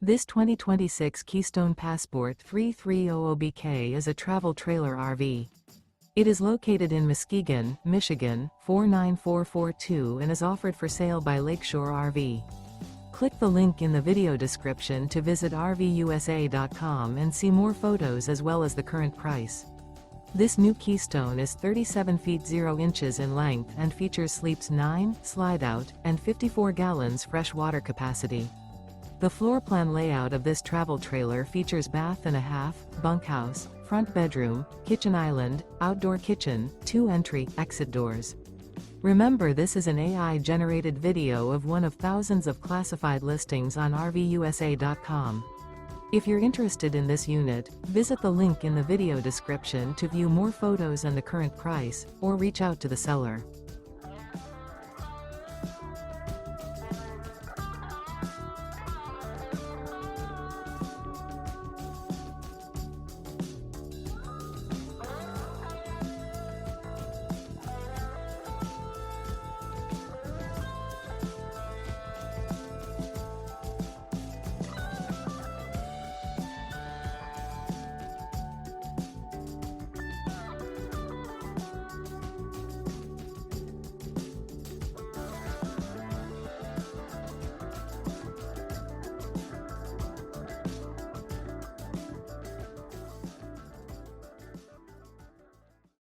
This 2026 Keystone Passport 3300BK is a travel trailer RV. It is located in Muskegon, Michigan, 49442 and is offered for sale by Lakeshore RV. Click the link in the video description to visit RVUSA.com and see more photos as well as the current price. This new Keystone is 37 feet 0 inches in length and features sleeps 9, slide-out, and 54 gallons fresh water capacity. The floor plan layout of this travel trailer features bath and a half, bunkhouse, front bedroom, kitchen island, outdoor kitchen, 2 entry/exit doors. Remember, this is an AI-generated video of one of thousands of classified listings on RVUSA.com. If you're interested in this unit, visit the link in the video description to view more photos and the current price, or reach out to the seller.